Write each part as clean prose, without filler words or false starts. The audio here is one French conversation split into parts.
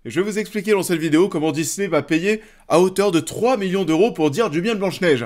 Je vais vous expliquer dans cette vidéo comment Disney va payer à hauteur de 3 millions d'euros pour dire du bien de Blanche-Neige.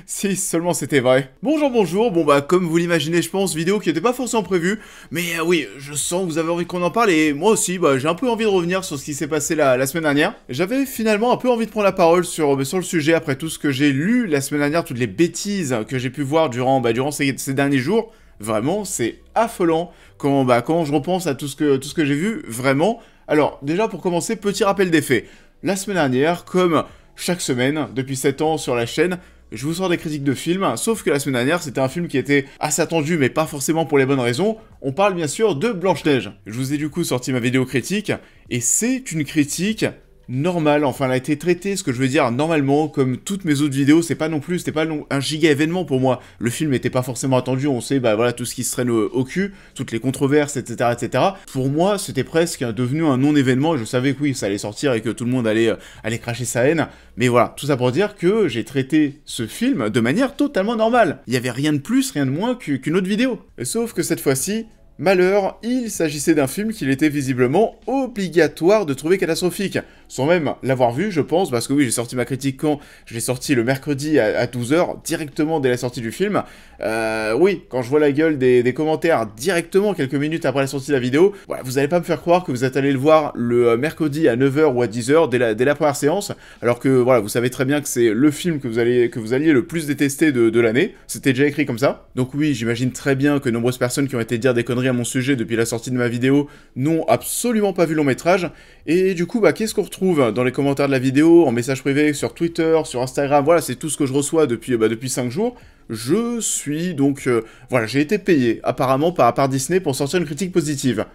Si seulement c'était vrai. Bonjour, bon bah comme vous l'imaginez je pense, vidéo qui n'était pas forcément prévue, mais oui, je sens que vous avez envie qu'on en parle et moi aussi, bah j'ai un peu envie de revenir sur ce qui s'est passé la semaine dernière. J'avais finalement un peu envie de prendre la parole sur le sujet après tout ce que j'ai lu la semaine dernière, toutes les bêtises que j'ai pu voir durant ces derniers jours. Vraiment, c'est affolant quand je repense à tout ce que j'ai vu, vraiment. Alors, déjà pour commencer, petit rappel des faits. La semaine dernière, comme chaque semaine, depuis 7 ans sur la chaîne, je vous sors des critiques de films, sauf que la semaine dernière, c'était un film qui était assez attendu, mais pas forcément pour les bonnes raisons. On parle bien sûr de Blanche-Neige. Je vous ai du coup sorti ma vidéo critique, et c'est une critique normale, enfin elle a été traitée, ce que je veux dire, normalement, comme toutes mes autres vidéos, c'était pas un giga événement pour moi. Le film n'était pas forcément attendu, on sait, bah voilà, tout ce qui se traîne au cul, toutes les controverses, etc., etc. Pour moi, c'était presque devenu un non-événement, et je savais que oui, ça allait sortir et que tout le monde allait cracher sa haine, mais voilà, tout ça pour dire que j'ai traité ce film de manière totalement normale. Il y avait rien de plus, rien de moins qu'une autre vidéo. Sauf que cette fois-ci, malheur, il s'agissait d'un film qu'il était visiblement obligatoire de trouver catastrophique. Sans même l'avoir vu, je pense, parce que oui, j'ai sorti ma critique quand je l'ai sorti le mercredi à 12h, directement dès la sortie du film. Oui, quand je vois la gueule des commentaires directement quelques minutes après la sortie de la vidéo, voilà, vous allez pas me faire croire que vous êtes allé le voir le mercredi à 9h ou à 10h dès la première séance, alors que voilà, vous savez très bien que c'est le film que vous alliez le plus détester de l'année. C'était déjà écrit comme ça. Donc oui, j'imagine très bien que nombreuses personnes qui ont été dire des conneries à mon sujet depuis la sortie de ma vidéo n'ont absolument pas vu le long métrage, et du coup, bah, qu'est-ce qu'on retrouve dans les commentaires de la vidéo, en message privé, sur Twitter, sur Instagram, voilà, c'est tout ce que je reçois depuis 5 jours. Je suis donc, voilà, j'ai été payé, apparemment, par Disney pour sortir une critique positive.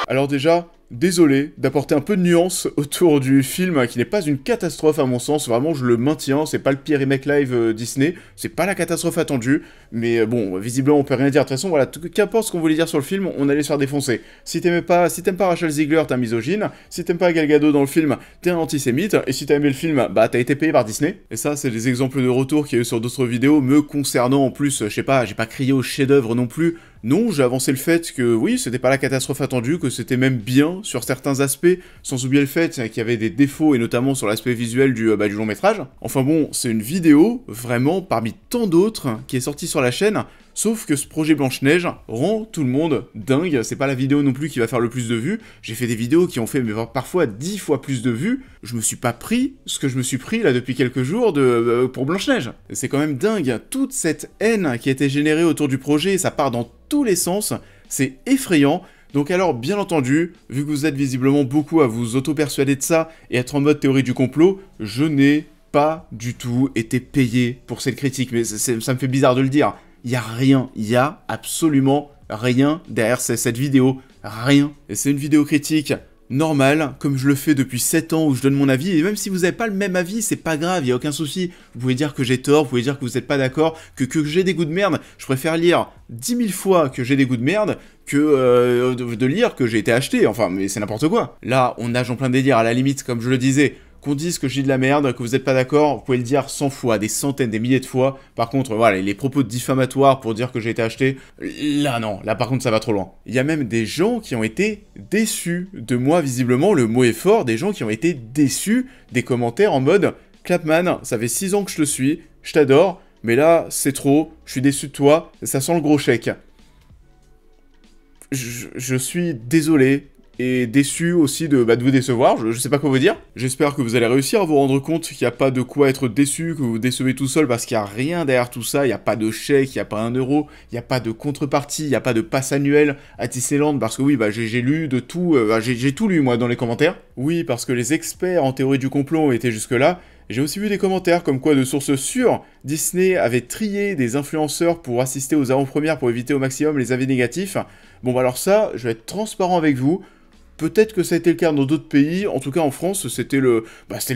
Alors déjà, désolé d'apporter un peu de nuance autour du film qui n'est pas une catastrophe à mon sens, vraiment je le maintiens, c'est pas le pire remake live Disney, c'est pas la catastrophe attendue, mais bon, visiblement on peut rien dire, de toute façon voilà, qu'importe ce qu'on voulait dire sur le film, on allait se faire défoncer. Si t'aimes pas Rachel Ziegler, t'es un misogyne, si t'aimes pas Gal Gadot dans le film, t'es un antisémite, et si t'as aimé le film, bah t'as été payé par Disney. Et ça c'est des exemples de retour qu'il y a eu sur d'autres vidéos me concernant en plus, je sais pas, j'ai pas crié au chef-d'œuvre non plus. Non, j'ai avancé le fait que oui, c'était pas la catastrophe attendue, que c'était même bien sur certains aspects, sans oublier le fait qu'il y avait des défauts, et notamment sur l'aspect visuel du long métrage. Enfin bon, c'est une vidéo, vraiment, parmi tant d'autres, qui est sortie sur la chaîne, sauf que ce projet Blanche-Neige rend tout le monde dingue, c'est pas la vidéo non plus qui va faire le plus de vues, j'ai fait des vidéos qui ont fait mais parfois 10 fois plus de vues, je me suis pas pris ce que je me suis pris là depuis quelques jours pour Blanche-Neige. C'est quand même dingue, toute cette haine qui a été générée autour du projet, ça part dans tous les sens, c'est effrayant. Donc alors, bien entendu, vu que vous êtes visiblement beaucoup à vous auto-persuader de ça et être en mode théorie du complot, je n'ai pas du tout été payé pour cette critique, mais ça me fait bizarre de le dire. Il y a absolument rien derrière cette vidéo, rien. Et c'est une vidéo critique normal, comme je le fais depuis 7 ans où je donne mon avis, et même si vous n'avez pas le même avis, c'est pas grave, il y a aucun souci. Vous pouvez dire que j'ai tort, vous pouvez dire que vous n'êtes pas d'accord, que j'ai des goûts de merde. Je préfère lire 10 000 fois que j'ai des goûts de merde que de lire que j'ai été acheté, enfin, mais c'est n'importe quoi. Là, on nage en plein délire, à la limite, comme je le disais, qu'on dise que j'ai de la merde, que vous n'êtes pas d'accord, vous pouvez le dire 100 fois, des centaines, des milliers de fois. Par contre, voilà, les propos diffamatoires pour dire que j'ai été acheté, là non, là par contre ça va trop loin. Il y a même des gens qui ont été déçus de moi, visiblement, le mot est fort, des gens qui ont été déçus des commentaires en mode « Clapman, ça fait 6 ans que je te suis, je t'adore, mais là, c'est trop, je suis déçu de toi, ça sent le gros chèque. » Je suis désolé, et déçu aussi de vous décevoir, je sais pas quoi vous dire. J'espère que vous allez réussir à vous rendre compte qu'il n'y a pas de quoi être déçu, que vous vous décevez tout seul parce qu'il n'y a rien derrière tout ça, il n'y a pas de chèque, il n'y a pas 1 euro, il n'y a pas de contrepartie, il n'y a pas de passe annuel à Disneyland parce que oui, j'ai lu de tout, j'ai tout lu moi dans les commentaires. Oui, parce que les experts en théorie du complot ont été jusque-là. J'ai aussi vu des commentaires comme quoi de sources sûres, Disney avait trié des influenceurs pour assister aux avant-premières pour éviter au maximum les avis négatifs. Bon bah alors ça, je vais être transparent avec vous. Peut-être que ça a été le cas dans d'autres pays, en tout cas en France, c'était le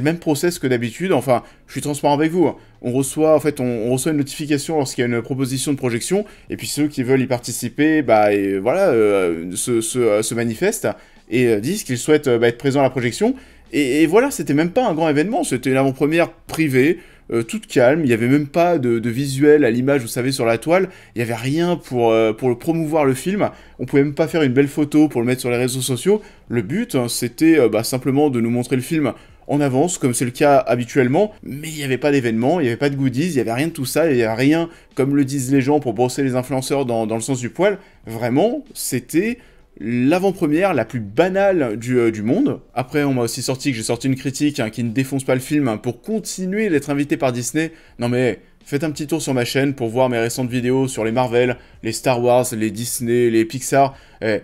même process que d'habitude, enfin, je suis transparent avec vous. On reçoit une notification lorsqu'il y a une proposition de projection, et puis ceux qui veulent y participer, se manifestent, et disent qu'ils souhaitent être présents à la projection, et voilà, c'était même pas un grand événement, c'était une avant-première privée, toute calme, il n'y avait même pas de visuel à l'image, vous savez, sur la toile, il n'y avait rien pour le promouvoir le film, on pouvait même pas faire une belle photo pour le mettre sur les réseaux sociaux. Le but, hein, c'était simplement de nous montrer le film en avance, comme c'est le cas habituellement, mais il n'y avait pas d'événement, il n'y avait pas de goodies, il n'y avait rien de tout ça, il n'y avait rien, comme le disent les gens, pour brosser les influenceurs dans le sens du poil. Vraiment, c'était l'avant-première la plus banale du monde. Après, on m'a aussi sorti que j'ai sorti une critique qui ne défonce pas le film pour continuer d'être invité par Disney. Non mais, faites un petit tour sur ma chaîne pour voir mes récentes vidéos sur les Marvel, les Star Wars, les Disney, les Pixar.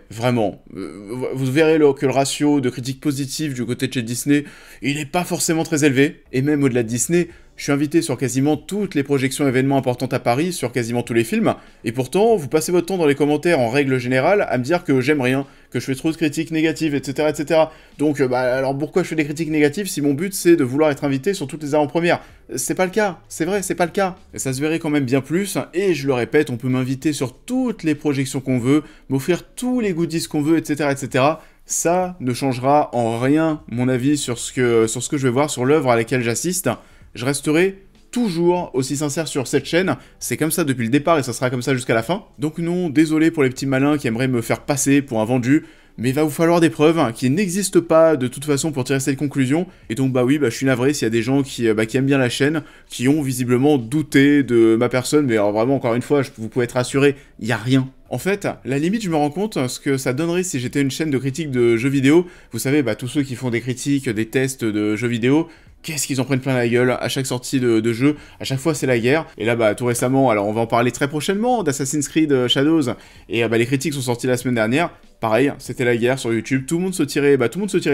Vraiment, vous verrez que le ratio de critiques positives du côté de chez Disney, il n'est pas forcément très élevé. Et même au-delà de Disney, je suis invité sur quasiment toutes les projections événements importantes à Paris, sur quasiment tous les films, et pourtant, vous passez votre temps dans les commentaires, en règle générale, à me dire que j'aime rien, que je fais trop de critiques négatives, etc., etc. Donc, alors pourquoi je fais des critiques négatives si mon but c'est de vouloir être invité sur toutes les avant-premières? C'est pas le cas, c'est vrai, c'est pas le cas. Et ça se verrait quand même bien plus, et je le répète, on peut m'inviter sur toutes les projections qu'on veut, m'offrir tous les goodies qu'on veut, etc., etc., ça ne changera en rien mon avis sur ce que je vais voir, sur l'œuvre à laquelle j'assiste. Je resterai toujours aussi sincère sur cette chaîne, c'est comme ça depuis le départ et ça sera comme ça jusqu'à la fin. Donc non, désolé pour les petits malins qui aimeraient me faire passer pour un vendu, mais il va vous falloir des preuves qui n'existent pas de toute façon pour tirer cette conclusion. Et donc je suis navré s'il y a des gens qui aiment bien la chaîne, qui ont visiblement douté de ma personne, mais alors vraiment encore une fois, vous pouvez être rassuré, il n'y a rien. En fait, la limite, je me rends compte ce que ça donnerait si j'étais une chaîne de critique de jeux vidéo. Vous savez, tous ceux qui font des critiques, des tests de jeux vidéo, qu'est-ce qu'ils en prennent plein la gueule à chaque sortie de jeu, à chaque fois c'est la guerre. Et là, tout récemment, alors on va en parler très prochainement d'Assassin's Creed Shadows, et les critiques sont sorties la semaine dernière. Pareil, c'était la guerre sur YouTube, tout le monde se tirait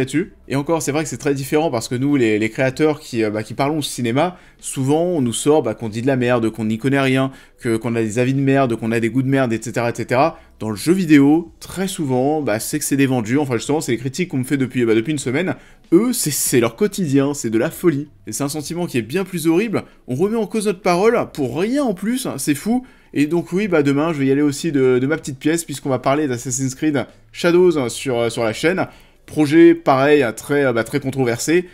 dessus. Et encore, c'est vrai que c'est très différent parce que nous, les créateurs qui parlons au cinéma, souvent on nous sort qu'on dit de la merde, qu'on n'y connaît rien, qu'on a des avis de merde, qu'on a des goûts de merde, etc., etc. Dans le jeu vidéo, très souvent, c'est que c'est des vendus. Enfin justement, c'est les critiques qu'on me fait depuis une semaine. Eux, c'est leur quotidien, c'est de la folie. Et c'est un sentiment qui est bien plus horrible. On remet en cause notre parole pour rien en plus, c'est fou. Et donc oui, demain, je vais y aller aussi de ma petite pièce, puisqu'on va parler d'Assassin's Creed Shadows sur la chaîne. Projet, pareil, très controversé.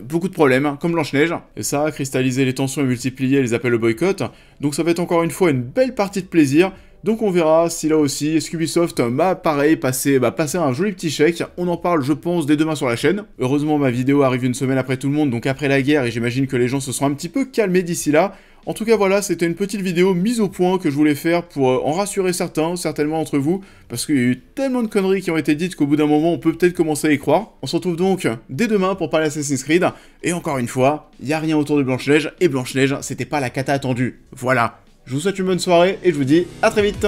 Beaucoup de problèmes, comme Blanche-Neige. Et ça a cristallisé les tensions et multiplié les appels au boycott. Donc ça va être encore une fois une belle partie de plaisir. Donc on verra si là aussi, Ubisoft m'a pareil passé un joli petit chèque. On en parle, je pense, dès demain sur la chaîne. Heureusement, ma vidéo arrive une semaine après tout le monde, donc après la guerre, et j'imagine que les gens se seront un petit peu calmés d'ici là. En tout cas voilà, c'était une petite vidéo mise au point que je voulais faire pour en rassurer certains, certainement entre vous, parce qu'il y a eu tellement de conneries qui ont été dites qu'au bout d'un moment on peut peut-être commencer à y croire. On se retrouve donc dès demain pour parler Assassin's Creed, et encore une fois, il n'y a rien autour de Blanche-Neige, et Blanche-Neige, c'était pas la cata attendue. Voilà. Je vous souhaite une bonne soirée, et je vous dis à très vite.